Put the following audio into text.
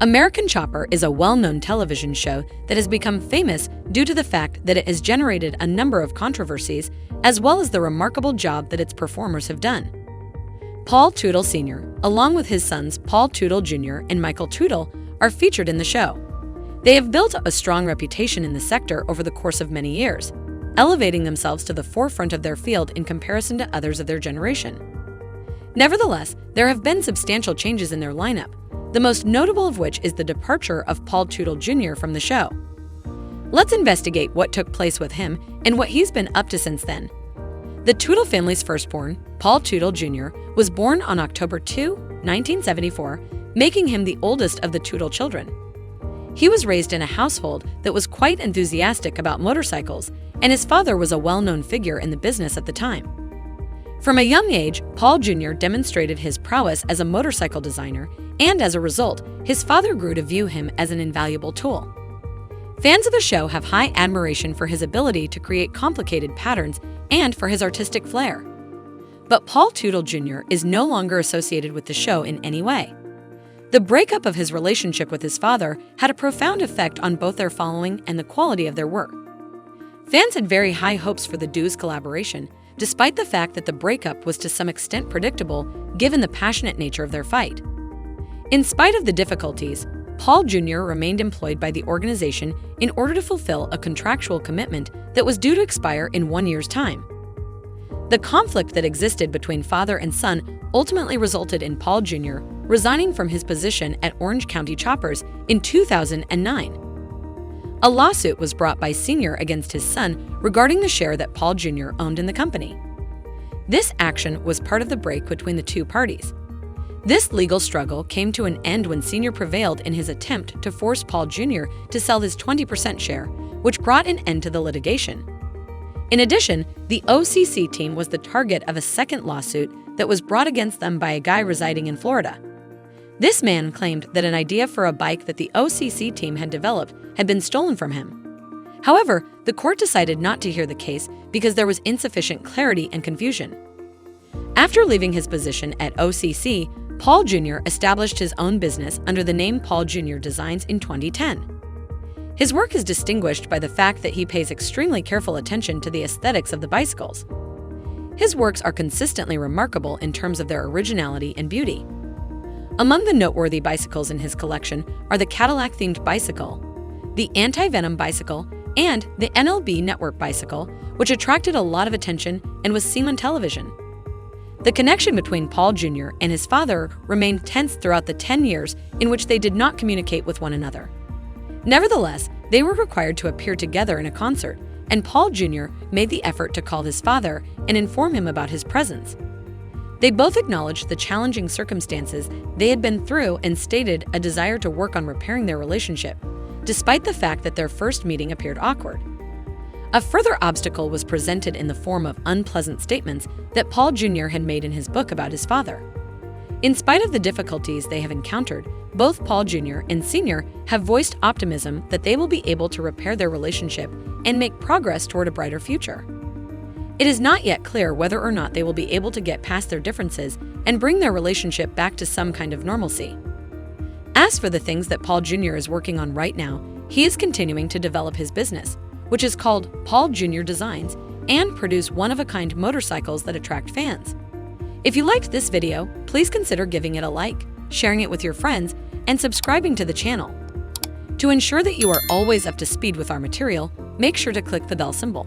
American Chopper is a well-known television show that has become famous due to the fact that it has generated a number of controversies, as well as the remarkable job that its performers have done. Paul Teutul Sr., along with his sons Paul Teutul Jr. and Michael Teutul, are featured in the show. They have built a strong reputation in the sector over the course of many years, elevating themselves to the forefront of their field in comparison to others of their generation. Nevertheless, there have been substantial changes in their lineup, the most notable of which is the departure of Paul Teutul Jr. from the show. Let's investigate what took place with him and what he's been up to since then. The Teutul family's firstborn, Paul Teutul Jr., was born on October 2, 1974, making him the oldest of the Teutul children. He was raised in a household that was quite enthusiastic about motorcycles, and his father was a well-known figure in the business at the time. From a young age, Paul Jr. demonstrated his prowess as a motorcycle designer, and as a result, his father grew to view him as an invaluable tool. Fans of the show have high admiration for his ability to create complicated patterns and for his artistic flair. But Paul Teutul Jr. is no longer associated with the show in any way. The breakup of his relationship with his father had a profound effect on both their following and the quality of their work. Fans had very high hopes for the duo's collaboration, despite the fact that the breakup was to some extent predictable given the passionate nature of their fight. In spite of the difficulties, Paul Jr. remained employed by the organization in order to fulfill a contractual commitment that was due to expire in 1 year's time. The conflict that existed between father and son ultimately resulted in Paul Jr. resigning from his position at Orange County Choppers in 2009. A lawsuit was brought by Sr. against his son regarding the share that Paul Jr. owned in the company. This action was part of the break between the two parties. This legal struggle came to an end when Sr. prevailed in his attempt to force Paul Jr. to sell his 20% share, which brought an end to the litigation. In addition, the OCC team was the target of a second lawsuit that was brought against them by a guy residing in Florida. This man claimed that an idea for a bike that the OCC team had developed had been stolen from him. However, the court decided not to hear the case because there was insufficient clarity and confusion. After leaving his position at OCC, Paul Jr. established his own business under the name Paul Jr. Designs in 2010. His work is distinguished by the fact that he pays extremely careful attention to the aesthetics of the bicycles. His works are consistently remarkable in terms of their originality and beauty. Among the noteworthy bicycles in his collection are the Cadillac-themed bicycle, the Anti-Venom bicycle, and the NLB Network bicycle, which attracted a lot of attention and was seen on television. The connection between Paul Jr. and his father remained tense throughout the 10 years in which they did not communicate with one another. Nevertheless, they were required to appear together in a concert, and Paul Jr. made the effort to call his father and inform him about his presence. They both acknowledged the challenging circumstances they had been through and stated a desire to work on repairing their relationship, despite the fact that their first meeting appeared awkward. A further obstacle was presented in the form of unpleasant statements that Paul Jr. had made in his book about his father. In spite of the difficulties they have encountered, both Paul Jr. and Sr. have voiced optimism that they will be able to repair their relationship and make progress toward a brighter future. It is not yet clear whether or not they will be able to get past their differences and bring their relationship back to some kind of normalcy. As for the things that Paul Jr. is working on right now, he is continuing to develop his business, which is called Paul Jr. Designs, and produce one-of-a-kind motorcycles that attract fans. If you liked this video, please consider giving it a like, sharing it with your friends, and subscribing to the channel. To ensure that you are always up to speed with our material, make sure to click the bell symbol.